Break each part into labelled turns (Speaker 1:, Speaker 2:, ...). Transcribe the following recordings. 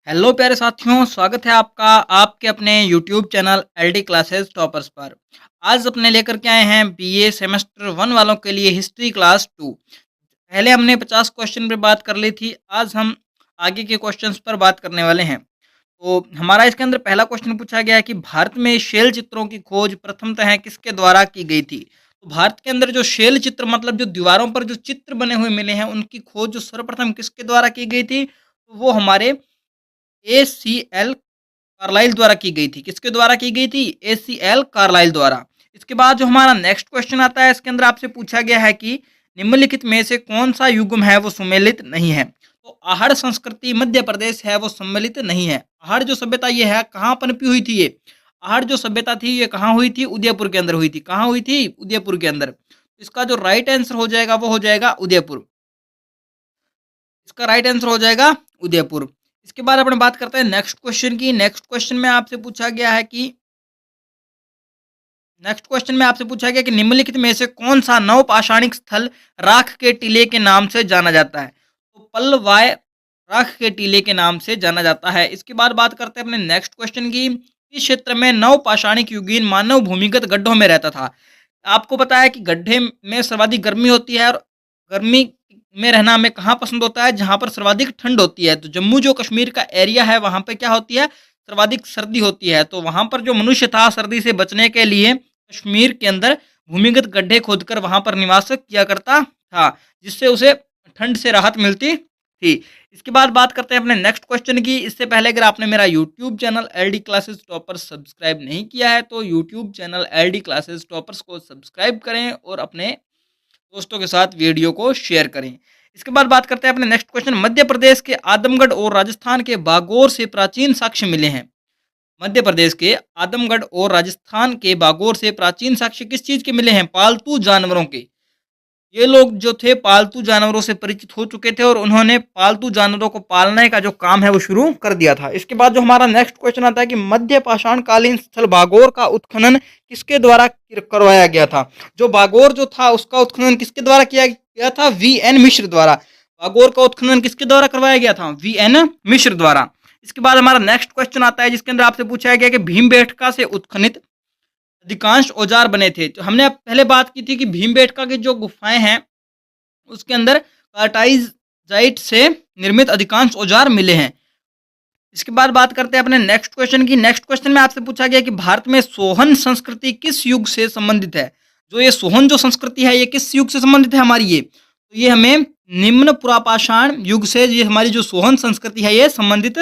Speaker 1: Hello प्यारे साथियों, स्वागत है आपका आपके अपने YouTube channel LD classes toppers पर। आज अपने लेकर के आए हैं बीए सेमेस्टर 1 वालों के लिए हिस्ट्री क्लास 2। पहले हमने 50 क्वेश्चन पे बात कर ली थी, आज हम आगे के क्वेश्चंस पर बात करने वाले हैं। तो हमारा इसके अंदर पहला क्वेश्चन पूछा गया है कि भारत में शैल चित्रों की खोज प्रथमतः किसके द्वारा की गई थी? तो भारत के अंदर जो शैल चित्र मतलब जो दीवारों पर जो चित्र बने हुए मिले हैं, उनकी खोज जो सर्वप्रथम किसके द्वारा की गई थी? तो वो हमारे एसीएल कार्लाइल द्वारा की गई थी। किसके द्वारा की गई थी? एसीएल कार्लाइल द्वारा। इसके बाद जो हमारा नेक्स्ट क्वेश्चन आता है, इसके अंदर आपसे पूछा गया है कि निम्नलिखित में से कौन सा युग्म है वो सम्मिलित नहीं है? तो आहड़ संस्कृति मध्य प्रदेश है वो सम्मिलित नहीं है। आहड़ जो सभ्यता ये है कहाँ पनपी हुई थी ये? आहड़ जो सभ्यता थी ये कहाँ हुई थी? उदयपुर के अंदर हुई थी। कहाँ हुई थी? उदयपुर के अंदर। इसका जो राइट आंसर हो जाएगा वो हो जाएगा उदयपुर। इसका राइट आंसर हो जाएगा उदयपुर। इसके बाद अपने बात करते हैं नेक्स्ट क्वेश्चन की। नेक्स्ट क्वेश्चन में आपसे पूछा गया कि निम्नलिखित में से कौन सा नवपाषाणिक स्थल राख के टीले के नाम से जाना जाता है? तो पल्लवाय राख के टीले के नाम से जाना जाता है। इसके बाद बात करते हैं अपने नेक्स्ट क्वेश्चन की। इस क्षेत्र में नवपाषाणिक युगीन मानव भूमिगत गड्ढों में रहता था। आपको पता है कि गड्ढे में सर्वाधिक गर्मी होती है और गर्मी में रहना हमें कहाँ पसंद होता है? जहाँ पर सर्वाधिक ठंड होती है। तो जम्मू जो कश्मीर का एरिया है वहाँ पे क्या होती है? सर्वाधिक सर्दी होती है। तो वहाँ पर जो मनुष्य था सर्दी से बचने के लिए कश्मीर के अंदर भूमिगत गड्ढे खोदकर वहाँ पर निवास किया करता था, जिससे उसे ठंड से राहत मिलती थी। इसके बाद बात करते हैं अपने नेक्स्ट क्वेश्चन की। इससे पहले अगर आपने मेरा YouTube channel LD classes toppers subscribe नहीं किया है तो YouTube channel LD classes toppers को सब्सक्राइब करें और अपने दोस्तों के साथ वीडियो को शेयर करें। इसके बाद बात करते हैं अपने नेक्स्ट क्वेश्चन। मध्य प्रदेश के आदमगढ़ और राजस्थान के बागौर से प्राचीन साक्ष्य मिले हैं। मध्य प्रदेश के आदमगढ़ और राजस्थान के बागौर से प्राचीन साक्ष्य किस चीज के मिले हैं? पालतू जानवरों के। ये लोग जो थे पालतू जानवरों से परिचित हो चुके थे और उन्होंने पालतू जानवरों को पालने का जो काम है वो शुरू कर दिया था। इसके बाद जो हमारा नेक्स्ट क्वेश्चन आता है कि मध्य पाषाण कालीन स्थल बागौर का उत्खनन किसके द्वारा करवाया गया था? जो बागौर जो था उसका उत्खनन किसके द्वारा किया गया था? वीएन मिश्र द्वारा। बागौर का उत्खनन किसके द्वारा करवाया गया था? वीएन मिश्र द्वारा। इसके बाद हमारा नेक्स्ट क्वेश्चन आता है जिसके अंदर आपसे पूछा गया कि भीमबेटका से उत्खनित अधिकांश औजार बने थे। तो हमने पहले बात की थी कि भीमबेटका की जो गुफाएं हैं उसके अंदर कार्टाइजाइट से निर्मित अधिकांश औजार मिले हैं। इसके बाद बात करते हैं अपने नेक्स्ट क्वेश्चन की। नेक्स्ट क्वेश्चन में आपसे पूछा गया कि भारत में सोहन संस्कृति किस युग से संबंधित है? जो ये सोहन जो संस्कृति है ये किस युग से संबंधित है हमारी ये? तो ये हमें निम्न पुरापाषाण युग से ये हमारी जो सोहन संस्कृति है ये संबंधित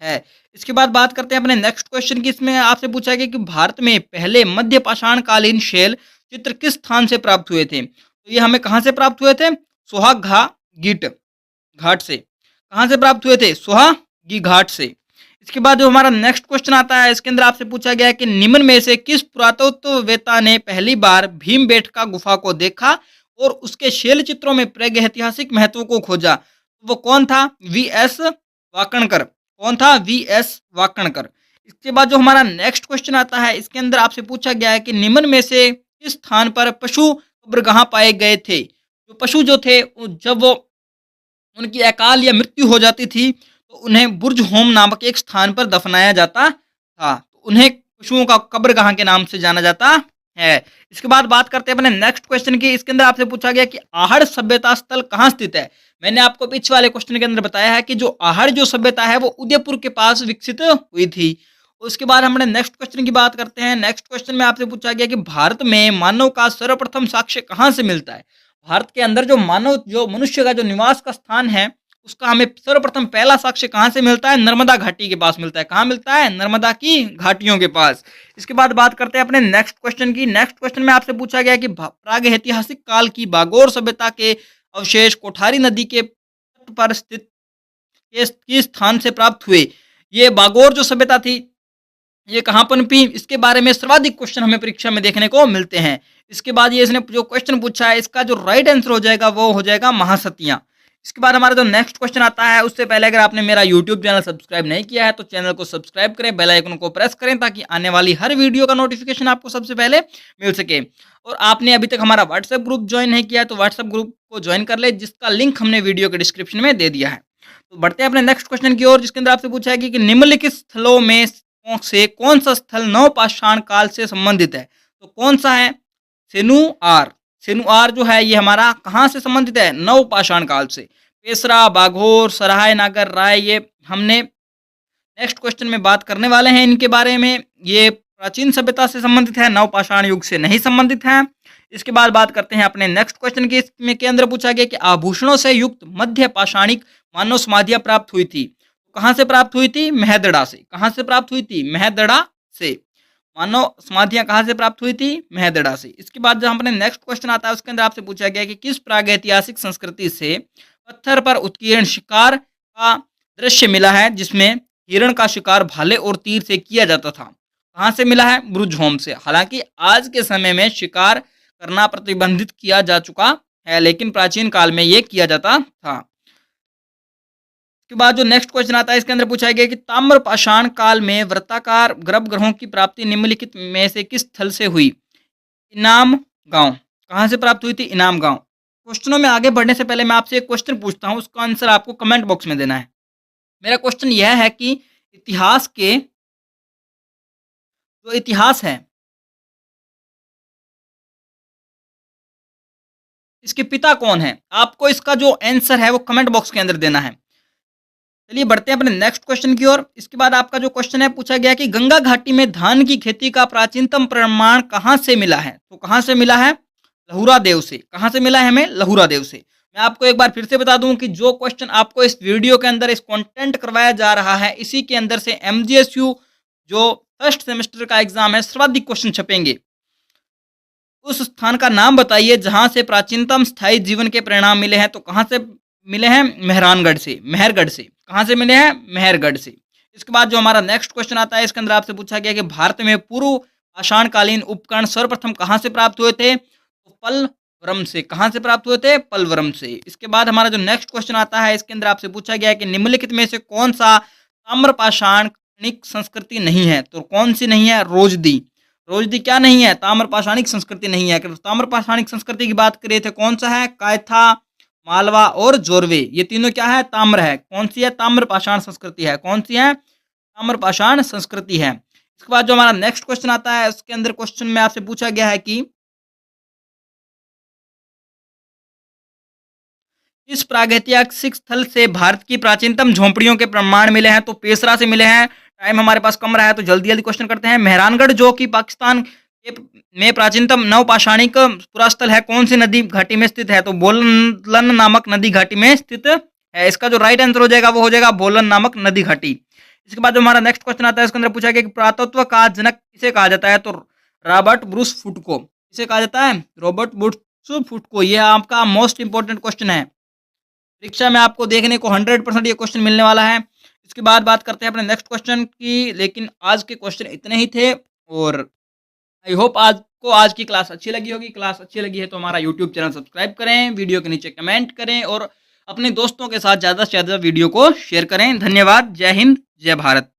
Speaker 1: है। इसके बाद बात करते हैं अपने नेक्स्ट क्वेश्चन की। इसमें आपसे पूछा गया कि भारत में पहले मध्य पाषाण कालीन शैल चित्र किस स्थान से प्राप्त हुए थे? तो ये हमें कहाँ से प्राप्त हुए थे? सोहागा गीट घाट से। कहाँ से प्राप्त हुए थे? सोहागी घाट से। इसके बाद जो हमारा नेक्स्ट क्वेश्चन आता है इसके अंदर आपसे पूछा गया है कि निम्न में से किस पुरातत्ववेत्ता ने पहली बार भीमबेटका गुफा को देखा और उसके शैल चित्रों में प्रागैतिहासिक महत्व को खोजा? वो कौन था? वीएस वाकणकर। कौन था? वीएस वाकणकर। इसके बाद जो हमारा नेक्स्ट क्वेश्चन आता है इसके अंदर आपसे पूछा गया है कि निम्न में से किस स्थान पर पशु कब्रगाह पाए गए थे? जो पशु जो थे जब वो उनकी अकाल या मृत्यु हो जाती थी तो उन्हें बुर्ज होम नामक एक स्थान पर दफनाया जाता था। तो उन्हें पशुओं का कब्रगाह के नाम से जाना जाता है। इसके बाद बात करते हैं अपने नेक्स्ट क्वेश्चन की। इसके अंदर आपसे पूछा गया कि आहड़ सभ्यता स्थल कहाँ स्थित है? मैंने आपको पिछले वाले क्वेश्चन के अंदर बताया है कि जो आहड़ जो सभ्यता है वो उदयपुर के पास विकसित हुई थी। उसके बाद हमने नेक्स्ट क्वेश्चन की बात करते हैं। नेक्स्ट क्वेश्चन में आपसे पूछा गया कि भारत में मानव का सर्वप्रथम साक्ष्य कहाँ से मिलता है? भारत के अंदर जो मानव जो मनुष्य का जो निवास का स्थान है उसका हमें सर्वप्रथम पहला साक्ष्य कहाँ से मिलता है? नर्मदा घाटी के पास मिलता है। कहाँ मिलता है? नर्मदा की घाटियों के पास। इसके बाद बात करते हैं अपने नेक्स्ट क्वेश्चन की। नेक्स्ट क्वेश्चन में आपसे पूछा गया कि प्रागैतिहासिक काल की बागौर सभ्यता के अवशेष कोठारी नदी के तट पर स्थित किस स्थान से प्राप्त हुए? ये बागौर जो सभ्यता थी ये कहाँ पनपी? इसके बारे में सर्वाधिक क्वेश्चन हमें परीक्षा में देखने को मिलते हैं। इसके बाद ये इसने जो क्वेश्चन पूछा है इसका जो राइट आंसर हो जाएगा वो हो जाएगा महासतियाँ। इसके बाद हमारा जो नेक्स्ट क्वेश्चन आता है उससे पहले अगर आपने मेरा यूट्यूब चैनल सब्सक्राइब नहीं किया है तो चैनल को सब्सक्राइब करें, बेल आइकन को प्रेस करें ताकि आने वाली हर वीडियो का नोटिफिकेशन आपको सबसे पहले मिल सके। और आपने अभी तक हमारा व्हाट्सएप ग्रुप ज्वाइन नहीं किया है तो व्हाट्सएप ग्रुप को ज्वाइन कर ले जिसका लिंक हमने वीडियो के डिस्क्रिप्शन में दे दिया है। तो बढ़ते हैं अपने नेक्स्ट क्वेश्चन की ओर, जिसके अंदर आपसे पूछा है कि निम्नलिखित स्थलों में से कौन सा स्थल नवपाषाण काल से संबंधित है? तो कौन सा है? सेनुआर। सेनुआर जो है ये हमारा कहाँ से संबंधित है? नवपाषाण काल से। पेशरा, बाघोर, सराय, नागर, राय, ये हमने नेक्स्ट क्वेश्चन में बात करने वाले हैं इनके बारे में। ये प्राचीन सभ्यता से संबंधित है, नवपाषाण युग से नहीं संबंधित है। इसके बाद बात करते हैं अपने नेक्स्ट क्वेश्चन की। इसमें के अंदर पूछा गया कि आभूषणों से युक्त मध्य पाषाणिक मानव समाधियां प्राप्त हुई थी। कहाँ से प्राप्त हुई थी? मेहदड़ा से। कहाँ से प्राप्त हुई थी? मेहदड़ा से। मानव समाधियां कहाँ से प्राप्त हुई थी? मेहदड़ा से। इसके बाद जब अपने नेक्स्ट क्वेश्चन आता है उसके अंदर आपसे पूछा गया कि किस प्रागैतिहासिक संस्कृति से पत्थर पर उत्कीर्ण शिकार का दृश्य मिला है, जिसमें हिरण का शिकार भाले और तीर से किया जाता था? कहाँ से मिला है? ब्रुजहोम से। हालांकि आज के समय में शिकार करना प्रतिबंधित किया जा चुका है, लेकिन प्राचीन काल में ये किया जाता था। के बाद जो नेक्स्ट क्वेश्चन आता है इसके अंदर पूछा गया कि ताम्रपाषाण काल में वृत्ताकार गर्भगृहों की प्राप्ति निम्नलिखित में से किस स्थल से हुई? इनाम गांव। कहाँ से प्राप्त हुई थी? इनाम गांव। क्वेश्चनों में आगे बढ़ने से पहले मैं आपसे एक क्वेश्चन पूछता हूँ, उसका आंसर आपको कमेंट बॉक्स में देना है। मेरा क्वेश्चन यह है कि इतिहास के जो इतिहास है इसके पिता कौन है? आपको इसका जो आंसर है वो कमेंट बॉक्स के अंदर देना है। चलिए बढ़ते हैं अपने नेक्स्ट क्वेश्चन की ओर। इसके बाद आपका जो क्वेश्चन है पूछा गया कि गंगा घाटी में धान की खेती का प्राचीनतम प्रमाण कहाँ से मिला है? तो कहाँ से मिला है? लहुरा देव से। कहाँ से मिला है हमें? लहुरा देव से। मैं आपको एक बार फिर से बता दूं कि जो क्वेश्चन आपको इस वीडियो के अंदर इस कंटेंट करवाया जा रहा है, इसी के अंदर से एमजीएसयू जो फर्स्ट सेमेस्टर का एग्जाम है, सर्वाधिक क्वेश्चन छपेंगे। उस स्थान का नाम बताइए जहां से प्राचीनतम स्थायी जीवन के परिणाम मिले हैं। तो कहाँ से मिले हैं? मेहरानगढ़ से, मेहरगढ़ से। कहाँ से मिले हैं? मेहरगढ़ से। इसके बाद जो हमारा नेक्स्ट क्वेश्चन आता है इसके अंदर आपसे पूछा गया कि भारत में पूर्व पाषाणकालीन उपकरण सर्वप्रथम कहाँ से प्राप्त हुए थे? तो पलवरम से। कहाँ से प्राप्त हुए थे? पलवरम से। इसके बाद हमारा जो नेक्स्ट क्वेश्चन आता है इसके अंदर आपसे पूछा गया है कि निम्नलिखित में से कौन सा ताम्रपाषाणिक संस्कृति नहीं है? तो कौन सी नहीं है? रोजदी। रोजदी क्या नहीं है? ताम्रपाषाणिक संस्कृति नहीं है। ताम्रपाषाणिक संस्कृति की बात करें तो कौन सा है? कायथा, मालवा और जोरवे, ये तीनों क्या है? ताम्र है। कौन सी है? ताम्रपाषाण संस्कृति है। कौन सी है? ताम्रपाषाण संस्कृति है। इसके बाद जो हमारा नेक्स्ट क्वेश्चन आता है उसके अंदर क्वेश्चन में आपसे पूछा गया है कि इस प्रागैतिहासिक स्थल से भारत की प्राचीनतम झोंपड़ियों के प्रमाण मिले हैं? तो पेशरा से मिले हैं। टाइम हमारे पास कम रहा है तो जल्दी जल्दी क्वेश्चन करते हैं। मेहरानगढ़ जो कि पाकिस्तान में प्राचीनतम नवपाषाणिक पुरास्थल है, कौन सी नदी घाटी में स्थित है? तो बोलन नामक नदी घाटी में स्थित है। इसका जो राइट आंसर हो जाएगा वो हो जाएगा बोलन नामक नदी घाटी। इसके बाद जो हमारा नेक्स्ट क्वेश्चन आता है इसके अंदर पूछा गया कि पुरातत्व का जनक किसे कहा जाता है? तो रॉबर्ट ब्रूस फुट को। किसे कहा जाता है? रॉबर्ट ब्रूस फुट को। यह आपका मोस्ट इंपॉर्टेंट क्वेश्चन है, परीक्षा में आपको देखने को 100% ये क्वेश्चन मिलने वाला है। इसके बाद बात करते हैं अपने नेक्स्ट क्वेश्चन की, लेकिन आज के क्वेश्चन इतने ही थे और आई होप आपको आज की क्लास अच्छी लगी होगी। क्लास अच्छी लगी है तो हमारा यूट्यूब चैनल सब्सक्राइब करें, वीडियो के नीचे कमेंट करें और अपने दोस्तों के साथ ज़्यादा से ज़्यादा वीडियो को शेयर करें। धन्यवाद। जय हिंद, जय भारत।